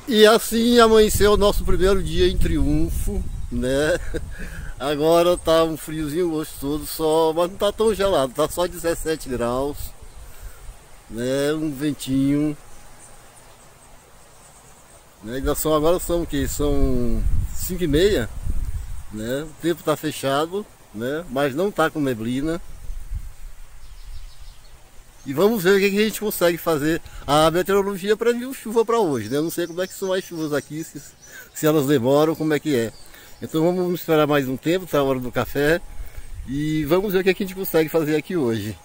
E assim amanheceu o nosso primeiro dia em Triunfo, né? Agora tá um friozinho gostoso só, mas não tá tão gelado, tá só 17 graus, né? Um ventinho. Né? Agora são o que? São 5h30, né? O tempo tá fechado, né? Mas não tá com neblina. E vamos ver o que a gente consegue fazer. A meteorologia previu chuva para hoje, né? Eu não sei como é que são as chuvas aqui, se elas demoram, como é que é. Então vamos esperar mais um tempo, tá a hora do café. E vamos ver o que a gente consegue fazer aqui hoje.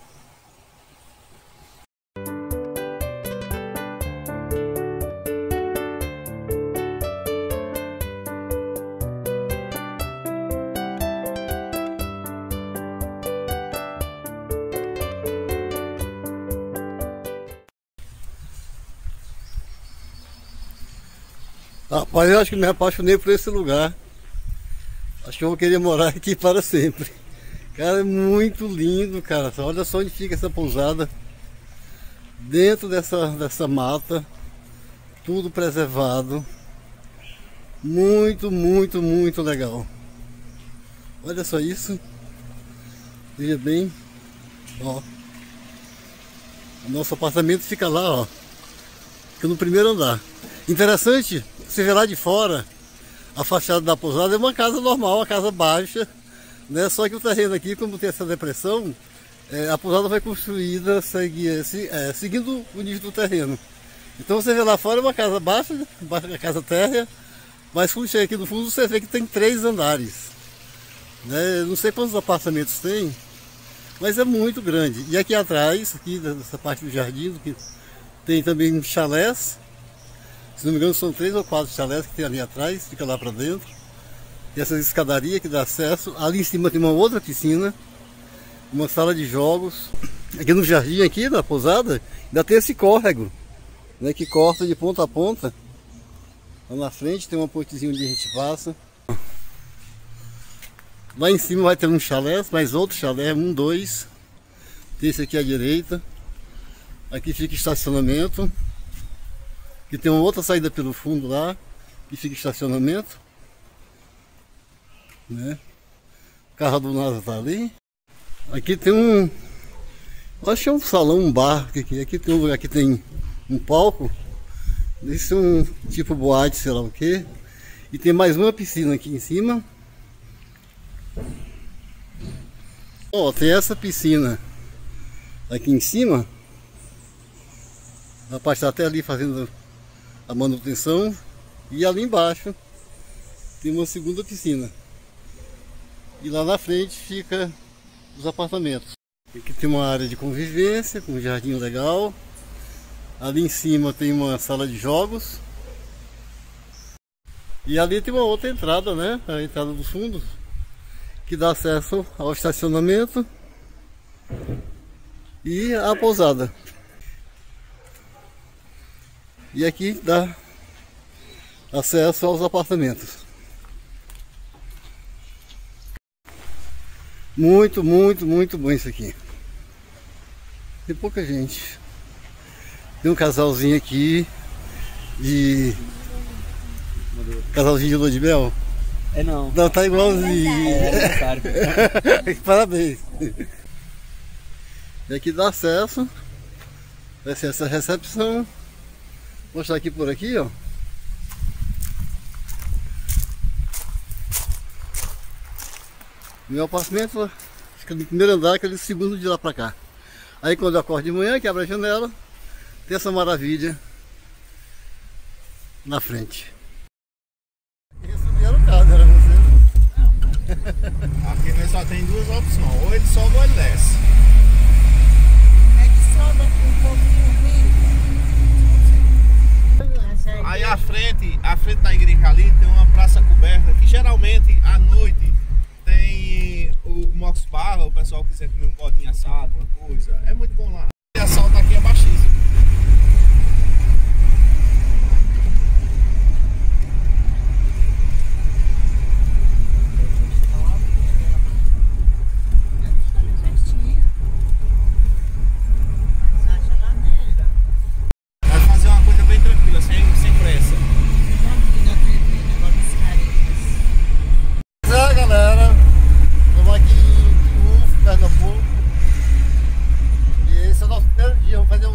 Rapaz, eu acho que me apaixonei por esse lugar. Acho que eu vou querer morar aqui para sempre. Cara, é muito lindo, cara. Olha só onde fica essa pousada. Dentro dessa mata. Tudo preservado. Muito, muito, muito legal. Olha só isso. Veja bem. Ó. O nosso apartamento fica lá, ó. Fica no primeiro andar. Interessante, você vê lá de fora, a fachada da pousada é uma casa normal, uma casa baixa, né? Só que o terreno aqui, como tem essa depressão, a pousada foi construída seguindo o nível do terreno. Então você vê lá fora uma casa baixa, uma casa térrea, mas quando chega aqui no fundo você vê que tem 3 andares. Né? Não sei quantos apartamentos tem, mas é muito grande. E aqui atrás, aqui dessa parte do jardim, que tem também chalés. Se não me engano são 3 ou 4 chalés que tem ali atrás, fica lá para dentro. E essa escadaria que dá acesso. Ali em cima tem uma outra piscina, uma sala de jogos. Aqui no jardim aqui da pousada ainda tem esse córrego, né, que corta de ponta a ponta. Lá na frente tem uma pontezinha onde a gente passa. Lá em cima vai ter um chalé, mais outro chalé, 1, 2. Tem esse aqui à direita. Aqui fica estacionamento. E tem uma outra saída pelo fundo lá, que fica estacionamento. Né? O carro do NASA tá ali. Aqui tem um... acho que é um salão, um bar. Aqui tem um lugar que tem um palco. Esse é um tipo boate, sei lá o que. E tem mais uma piscina aqui em cima. Ó, tem essa piscina aqui em cima. O rapaz está até ali fazendo a manutenção. E ali embaixo tem uma segunda piscina. E lá na frente fica os apartamentos. Aqui tem uma área de convivência com um jardim legal. Ali em cima tem uma sala de jogos. E ali tem uma outra entrada, né? A entrada dos fundos, que dá acesso ao estacionamento e à pousada. E aqui dá acesso aos apartamentos. Muito, muito, muito bom isso aqui. Tem pouca gente. Tem um casalzinho aqui de... casalzinho de lua de mel. É não. Não, tá igualzinho. Parabéns. E aqui dá acesso. Vai ser essa recepção. Vou mostrar aqui por aqui, ó. Meu apartamento fica no primeiro andar, aquele segundo de lá pra cá. Aí quando eu acordo de manhã, que abre a janela, tem essa maravilha na frente. Esse era o caso, era você? Aqui nós só tem 2 opções, ou ele sobe ou ele desce. É que sobe um pouquinho rico. Aí à frente da igreja ali tem uma praça coberta que geralmente à noite tem o Mox Barra, o pessoal que quiser comer um bodinho assado, uma coisa. É muito bom lá. E a salta aqui é baixíssimo.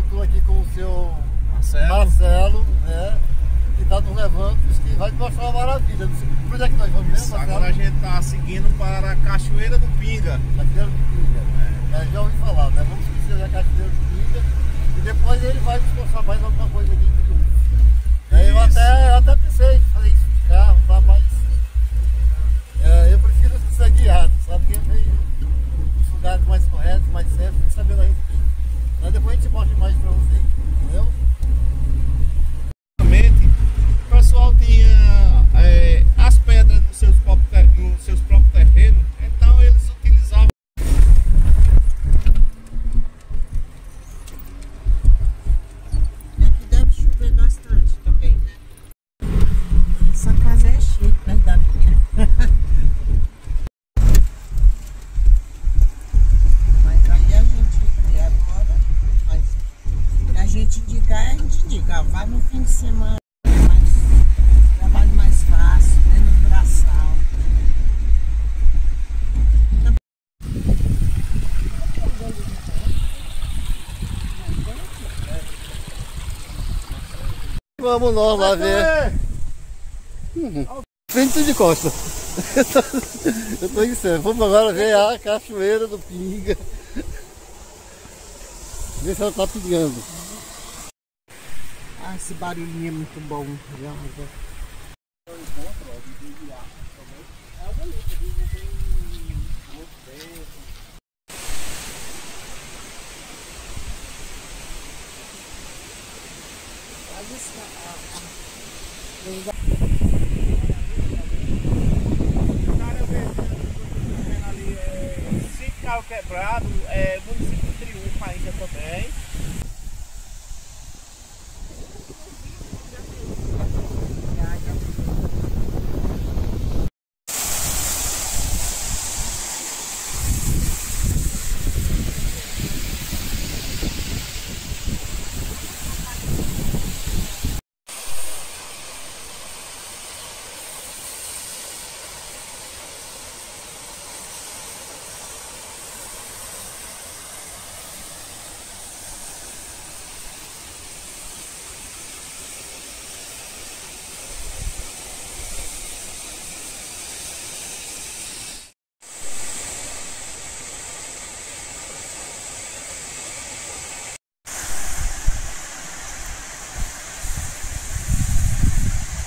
estou aqui com o seu Marcelo. Marcelo, né? Que está nos levando, diz que vai mostrar uma maravilha. Por onde é que nós vamos mesmo, Marcelo? Agora a gente está seguindo para a Cachoeira do Pinga. Cachoeira do Pinga. Já ouvi falar, né? Vamos conhecer a Cachoeira do Pinga e depois ele vai nos mostrar mais alguma coisa aqui em Triunfo. Eu até pensei em fazer isso de carro, tá? Mas eu prefiro ser guiado, sabe? Porque os lugares mais corretos, mais certos, tem que saber a respeito. Mas depois a gente mostra mais pra vocês, entendeu? O pessoal tinha as pedras nos seus próprios terrenos, então eles utilizavam. Aqui deve chover bastante também, né? Essa casa é chique, né, da minha. Mas aí a gente agora, mas a gente indicar, a gente indica, vai no fim de semana. Trabalho mais fácil, menos braçal. Vamos nós lá ver. Frente de costa. Eu tô dizendo, vamos agora ver a Cachoeira do Pinga. Ver se ela tá pingando. Ah, esse barulhinho é muito bom. Cinco Quebrado, município de Triunfo ainda também.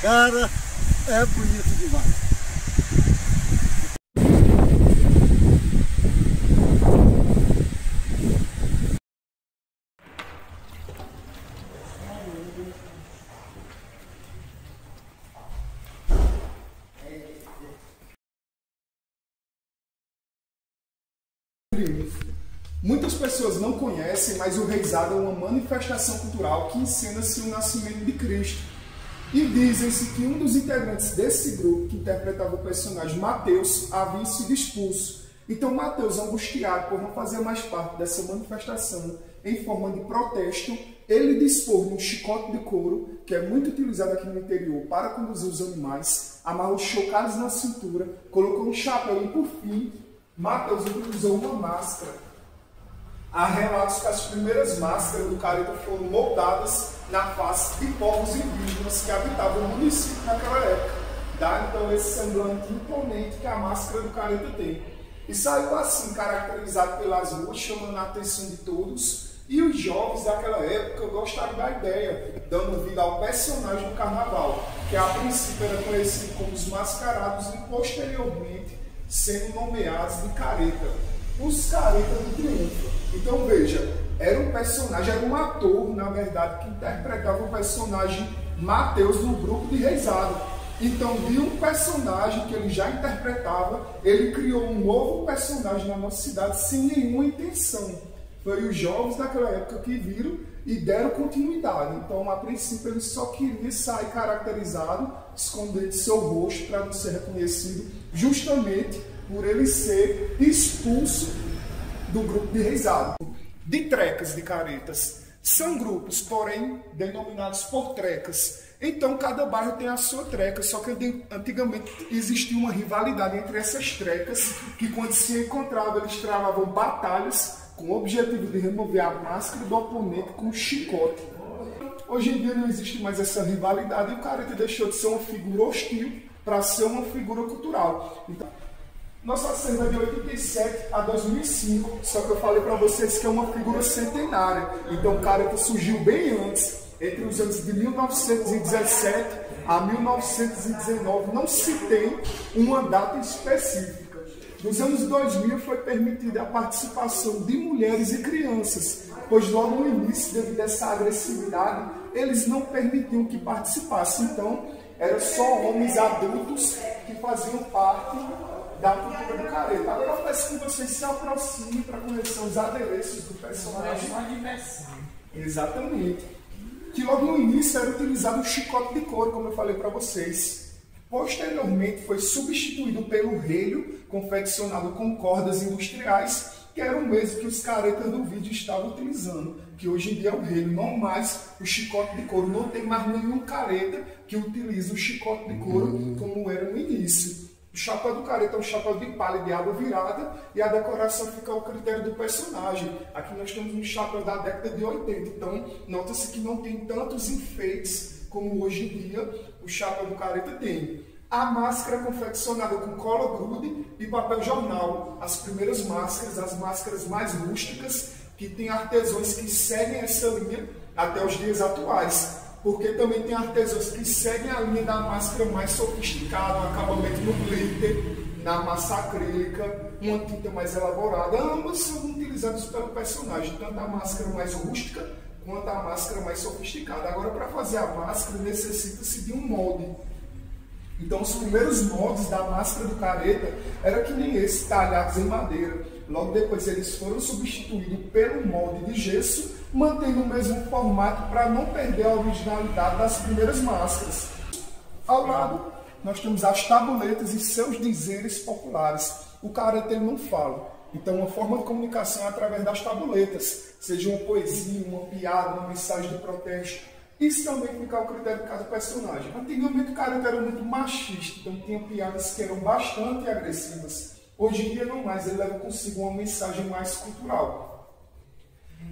Cara, é bonito demais. Muitas pessoas não conhecem, mas o Reisado é uma manifestação cultural que ensina-se o nascimento de Cristo. E dizem-se que um dos integrantes desse grupo, que interpretava o personagem Mateus, havia sido expulso. Então Mateus, angustiado por não fazer mais parte dessa manifestação, em forma de protesto, ele dispôs de um chicote de couro, que é muito utilizado aqui no interior para conduzir os animais, amarrou chocados na cintura, colocou um chapéu e, por fim, Mateus utilizou uma máscara. Há relatos que as primeiras máscaras do careta foram moldadas na face de povos indígenas que habitavam o município naquela época. Dá então esse semblante imponente que a máscara do careta tem. E saiu assim, caracterizado pelas ruas, chamando a atenção de todos. E os jovens daquela época gostaram da ideia, dando vida ao personagem do carnaval, que a princípio era conhecido como os mascarados e posteriormente sendo nomeados de careta. Os caretas do Triunfo. Então veja, era um personagem, era um ator, na verdade, que interpretava o personagem Mateus no grupo de Reisado. Então, de um personagem que ele já interpretava, ele criou um novo personagem na nossa cidade sem nenhuma intenção. Foi os jovens daquela época que viram e deram continuidade. Então, a princípio, ele só queria sair caracterizado, escondendo seu rosto para não ser reconhecido, justamente por ele ser expulso do grupo de Reisado. De trecas de caretas. São grupos, porém, denominados por trecas. Então, cada bairro tem a sua treca, só que antigamente existia uma rivalidade entre essas trecas, que quando se encontravam, eles travavam batalhas com o objetivo de remover a máscara do oponente com um chicote. Hoje em dia não existe mais essa rivalidade e o Careta deixou de ser uma figura hostil para ser uma figura cultural. Então, nossa acervo é de 87 a 2005, só que eu falei para vocês que é uma figura centenária. Então o Careta surgiu bem antes, entre os anos de 1917 a 1919. Não se tem uma data específica. Nos anos 2000 foi permitida a participação de mulheres e crianças, pois logo no início, devido a essa agressividade, eles não permitiam que participassem. Então, eram só homens adultos que faziam parte da cultura do Careta. Agora eu peço que vocês se aproximem para conhecer os adereços do personagem. Exatamente. Que logo no início era utilizado um chicote de couro, como eu falei para vocês. Posteriormente foi substituído pelo relho, confeccionado com cordas industriais, que era o mesmo que os caretas do vídeo estavam utilizando, que hoje em dia é o relho, não mais o chicote de couro. Não tem mais nenhum careta que utiliza o chicote de couro como era no início. O chapéu do careta é um chapéu de palha de água virada e a decoração fica ao critério do personagem. Aqui nós temos um chapéu da década de 80, então nota-se que não tem tantos enfeites como hoje em dia o chapéu do careta tem. A máscara é confeccionada com cola grude e papel jornal. As primeiras máscaras, as máscaras mais rústicas, que tem artesãos que seguem essa linha até os dias atuais. Porque também tem artesãos que seguem a linha da máscara mais sofisticada, um acabamento no glitter, na massa acrílica, uma tinta mais elaborada. Ambas são utilizadas pelo personagem, tanto a máscara mais rústica quanto a máscara mais sofisticada. Agora, para fazer a máscara, necessita-se de um molde. Então, os primeiros moldes da máscara do Careta eram que nem esse, talhados em madeira. Logo depois, eles foram substituídos pelo molde de gesso, mantendo o mesmo formato para não perder a originalidade das primeiras máscaras. Ao lado, nós temos as tabuletas e seus dizeres populares. O Careta ele não fala. Então, uma forma de comunicação é através das tabuletas, seja uma poesia, uma piada, uma mensagem de protesto. Isso também fica ao critério de cada personagem. Antigamente o Careta era muito machista, então tinha piadas que eram bastante agressivas. Hoje em dia não mais, ele leva consigo uma mensagem mais cultural.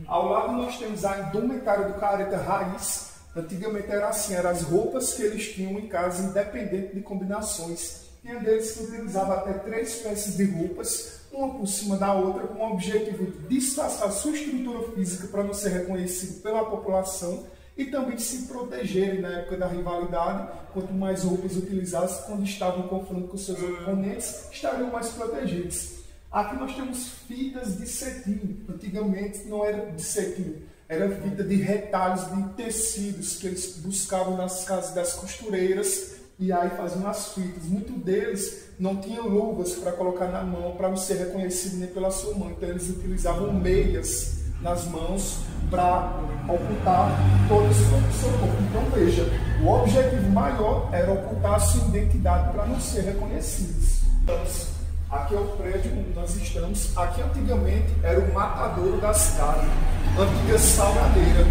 Ao lado nós temos a indumentária do Careta raiz. Antigamente era assim, eram as roupas que eles tinham em casa, independente de combinações. Tinha deles que utilizava até 3 peças de roupas, uma por cima da outra, com o objetivo de disfarçar sua estrutura física para não ser reconhecido pela população e também se protegerem na época da rivalidade. Quanto mais roupas utilizadas, quando estavam em confronto com seus oponentes, estariam mais protegidos. Aqui nós temos fitas de cetim. Antigamente não era de cetim, era fita de retalhos de tecidos que eles buscavam nas casas das costureiras e aí faziam as fitas. Muitos deles não tinham luvas para colocar na mão, para não ser reconhecido nem pela sua mão. Então eles utilizavam meias nas mãos para ocultar todo o seu corpo. Então veja, o objetivo maior era ocultar a sua identidade para não ser reconhecidos. Então, aqui é o prédio onde nós estamos. Aqui antigamente era o matadouro das carnes, antiga salgadeira.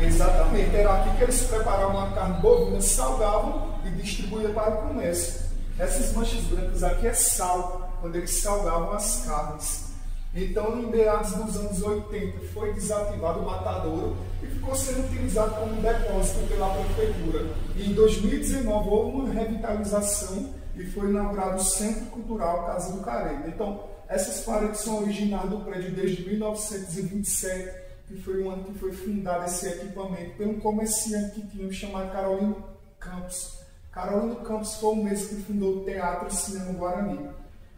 Exatamente, era aqui que eles preparavam a carne bovina, salgavam e distribuíam para o comércio. Essas manchas brancas aqui é sal, quando eles salgavam as carnes. Então, em meados dos anos 80, foi desativado o matadouro e ficou sendo utilizado como depósito pela prefeitura. E em 2019 houve uma revitalização e foi inaugurado o Centro Cultural Casa do Careta. Então, essas paredes são originárias do prédio desde 1927, que foi o ano que foi fundado esse equipamento por um comerciante que tinha chamado Carolino Campos. Carolino Campos foi o mesmo que fundou o Teatro e Cinema Guarani.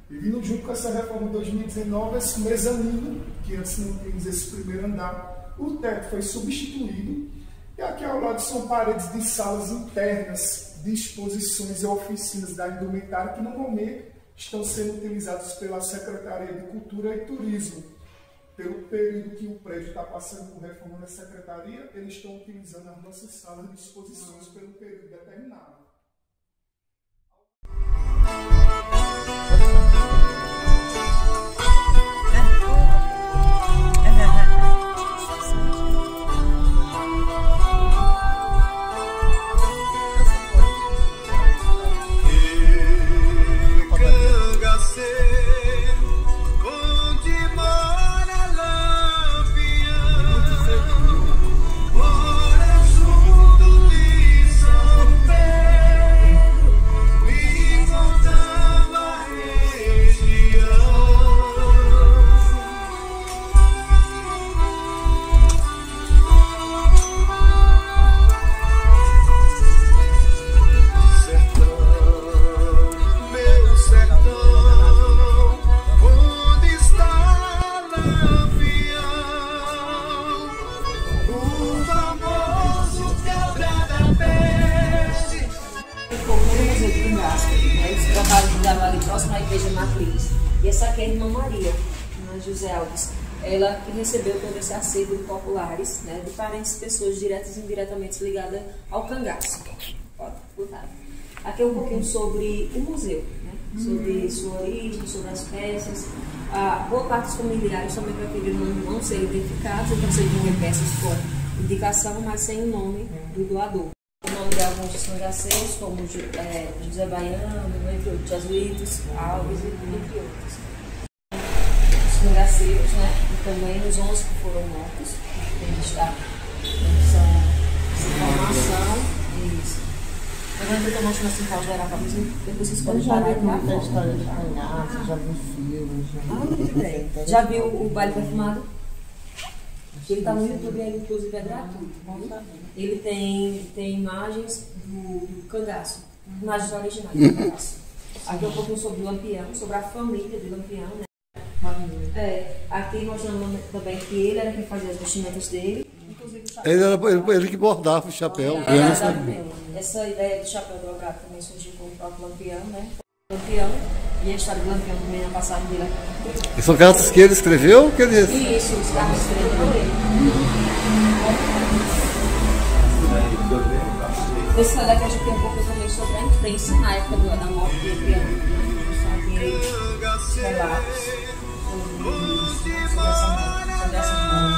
E vindo junto com essa reforma de 2019, esse mezanino, que antes não tínhamos esse primeiro andar, o teto foi substituído. E aqui ao lado são paredes de salas internas, de exposições e oficinas da indumentária, que no momento estão sendo utilizadas pela Secretaria de Cultura e Turismo. Pelo período que o prédio está passando por reforma da Secretaria, eles estão utilizando as nossas salas de exposições pelo período determinado. Onde mora lá estava ali próximo à igreja matriz. E essa aqui é a irmã Maria, irmã José Alves. Ela que recebeu todo esse acervo de populares, né, de parentes, pessoas diretas e indiretamente ligadas ao cangaço. Pode botar. Aqui é um pouquinho sobre o museu, né, sobre sua origem, sobre as peças. Boa parte dos familiares também preferiram não ser identificados, então seriam peças com indicação, mas sem o nome do doador. O nome de alguns dos cangaceiros, como José Baiano, entre outros, Jesuítas, Alves e entre outros. Os cangaceiros, né? E também os 11 que foram mortos, que tem que estar essa informação. Isso. Agora eu estou mostrando assim para geral para vocês, depois vocês podem parar e marcar. A história de cangaço, já vi filmes. Muito bem. Já viu o baile perfumado? Ele está no YouTube, inclusive é gratuito. Ele tem imagens do cangaço, imagens originais do cangaço. Aqui é um pouquinho sobre o Lampião, sobre a família do Lampião, né? Aqui mostrando também que ele era quem fazia as vestimentas dele. Inclusive o chapéu. Ele que bordava o chapéu. Essa ideia do chapéu dobrado também surgiu com o próprio Lampião, né? Lampião, e a história do Lampião também na passagem dele aqui. E são cartas que ele escreveu? Que ele... Isso, os cartas escreveu ele. Esse daqui a gente tem um pouco também sobre a imprensa na época da morte do Lampião. São relatos sobre essa morte.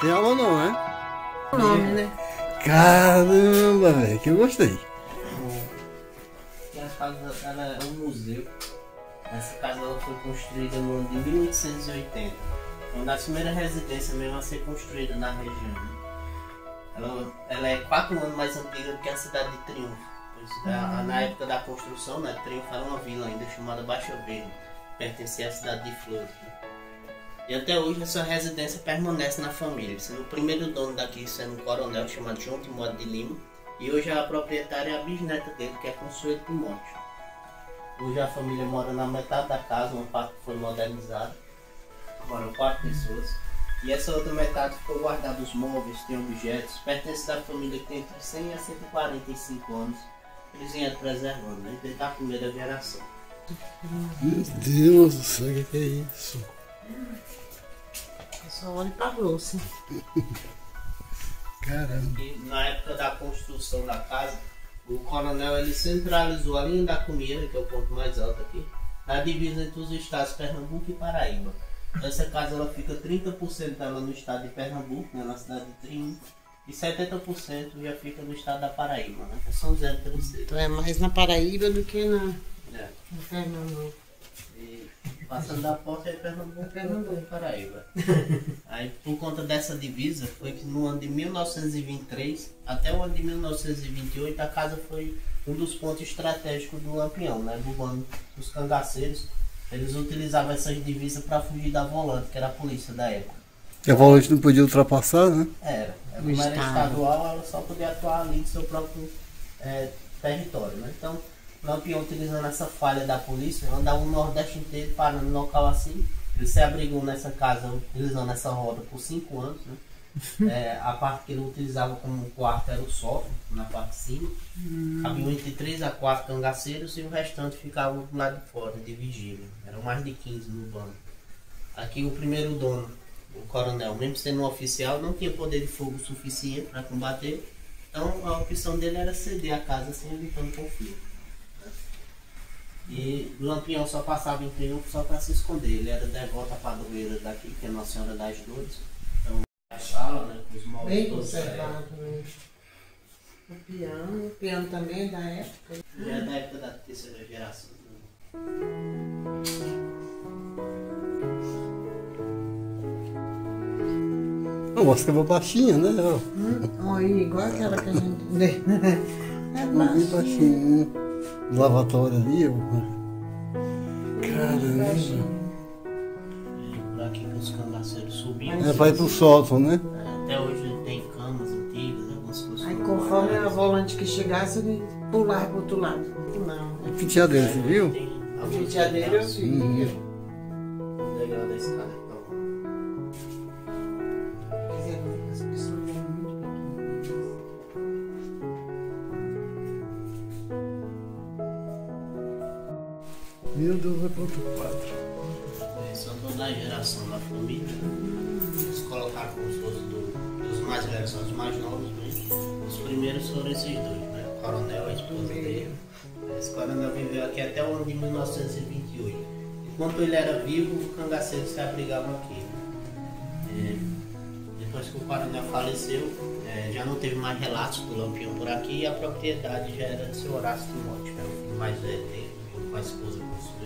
Tem aula não, né? Nome, né? Caramba, velho, que eu gostei. Essa casa ela é um museu. Essa casa ela foi construída no ano de 1880. Uma das primeiras residências mesmo a ser construída na região. Ela é 4 anos mais antiga do que a cidade de Triunfo. Pois, na época da construção, né, Triunfo era uma vila ainda chamada Baixa Verde, pertencia à cidade de Flores. E até hoje essa residência permanece na família, sendo o primeiro dono daqui sendo um coronel chamado João Timóteo de Lima, e hoje a proprietária é a bisneta dele, que é Consuelo Timóteo. Hoje a família mora na metade da casa, uma parte foi modernizada, moram 4 pessoas, e essa outra metade ficou guardada os móveis, tem objetos, pertence da família que tem entre 100 a 145 anos, eles vêm preservando, né, desde a primeira geração. Meu Deus do céu, o que é isso? Eu só olho pra grossa. Caramba. E na época da construção da casa, o coronel ele centralizou a linha da comida, que é o ponto mais alto aqui, na divisa entre os estados Pernambuco e Paraíba. Essa casa ela fica 30% dela no estado de Pernambuco, né, na cidade de Triunfo, e 70% já fica no estado da Paraíba, né? São 036. Então é mais na Paraíba do que no Pernambuco. E passando da porta é Pernambuco e Paraíba. Aí por conta dessa divisa, foi que no ano de 1923 até o ano de 1928 a casa foi um dos pontos estratégicos do Lampião, né? Do bando dos cangaceiros. Eles utilizavam essas divisas para fugir da volante, que era a polícia da época. E a volante não podia ultrapassar, né? Era. Como era estadual, ela só podia atuar ali no seu próprio território, né? Então, o Lampião, utilizando essa falha da polícia, andava o Nordeste inteiro parando no local assim. Ele se abrigou nessa casa, utilizando essa roda por 5 anos, né? A parte que ele utilizava como quarto era o sótão, na parte de cima. Haviam entre 3 a 4 cangaceiros e o restante ficava do lado de fora, de vigília. Eram mais de 15 no bando. Aqui o primeiro dono, o coronel, mesmo sendo um oficial, não tinha poder de fogo suficiente para combater. Então a opção dele era ceder a casa sem evitando conflito. E o Lampião só passava em Triunfo só para se esconder. Ele era devoto à padroeira daqui, que é Nossa Senhora das Dores. Então a sala, né, com os móveis Bem todos conservado, né? O piano também é da época. já é da época da terceira geração. Né? A música é baixinha, né? Olha, igual aquela que a gente vê. É Bem baixo. baixinha. O lavatório ali, ó. Caramba. Por aqui que os cangaceiros subiam. Vai pro sótão, né? Até hoje tem camas antigas, algumas coisas. Aí conforme a volante que chegasse, ele pulava pro outro lado. Não. A penteadeira, você viu? Tem A penteadeira eu vi. legal da escada. Então, Quer dizer, as pessoas eram muito pequenas. Meu Deus, vai pro outro quadro. são toda a geração da família. Eles colocaram como se fosse dos mais velhos, são os mais novos mesmo. Os primeiros foram esses dois, né? O coronel, a esposa dele. Esse coronel viveu aqui até o ano de 1928. Enquanto ele era vivo, os cangaceiros se abrigavam aqui. Depois que o coronel faleceu, já não teve mais relatos do Lampião por aqui e a propriedade já era de seu Horácio Timóteo, que era o filho mais velho dele, junto com a esposa construiu.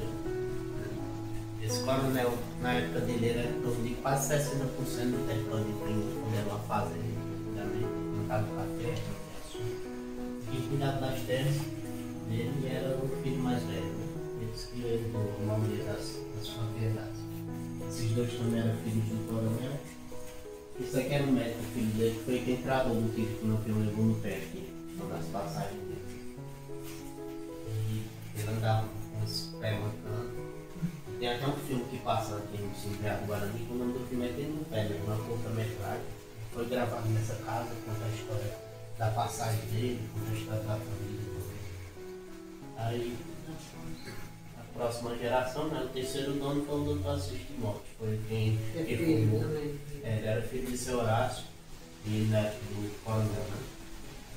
Esse coronel, na época dele, era de quase 60% do território de Triunfo, quando era uma fazenda, plantava café, e cuidava das terras dele e era o filho mais velho. Né? Eles que herdou a maioria das propriedades. Esses dois também eram filhos do coronel. Isso aqui era um médico, filho dele, que foi quem tratou do tiro que o Lampião levou no pé aqui, uma das passagens dele. E ele andava com esse pé mancando. Tem até um filme que passa aqui no Cine Teatro Guarani, que o nome do filme é Dentro do Pé, né? Uma curta-metragem. Foi gravado nessa casa, conta a história da passagem dele, conta a história da família dele. Aí, a próxima geração, né, o terceiro dono foi o Dr. Assis Timóteo. Foi quem reformou. Ele era filho de seu Horácio e neto do coronel, né?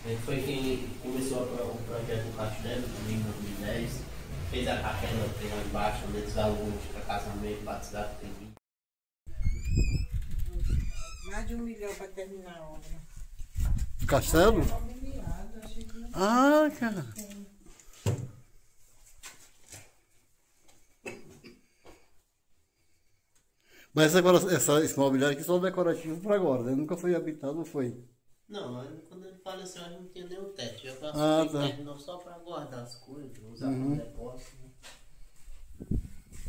Ele foi quem começou o projeto do Castelo também em 2010. Fez a capela que tem lá embaixo, onde eles alunos para casamento, batizado, tem 20. Mais de 1 milhão para terminar a obra. Castelo? Ah, cara. Mas agora, esse mobiliário aqui é só decorativo para agora, né? Nunca foi habitado, não foi? Não, quando ele faleceu, a gente não tinha nem o teto. Já tá. terminou só para guardar as coisas, usar para depósito. Né?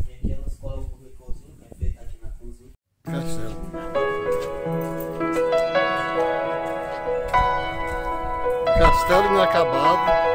E aqui elas colocam o currículozinho, que é feito aqui na cozinha. Castelo. Castelo inacabado.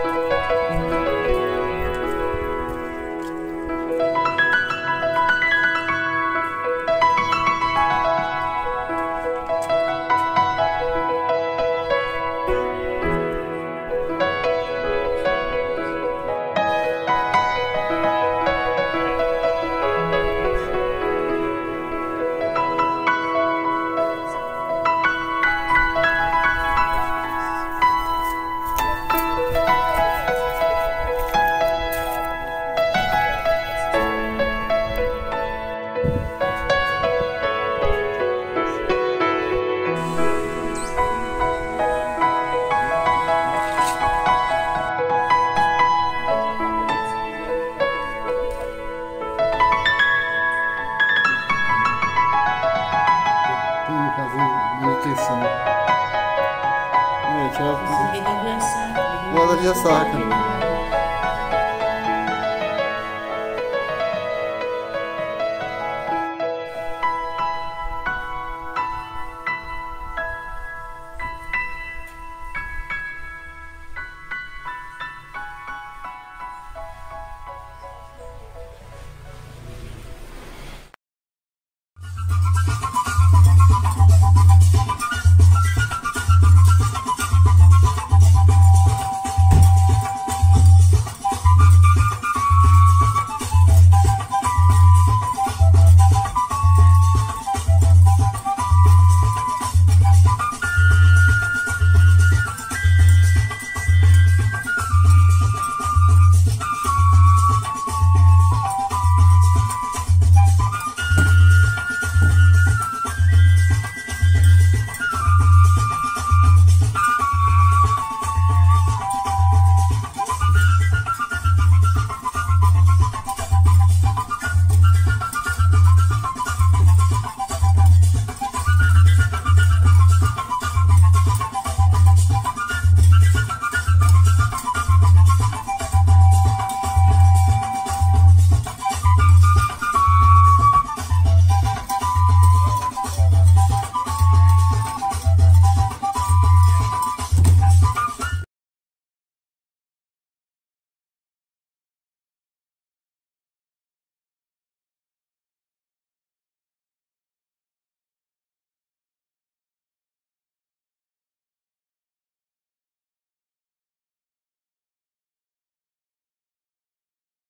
de ressaca.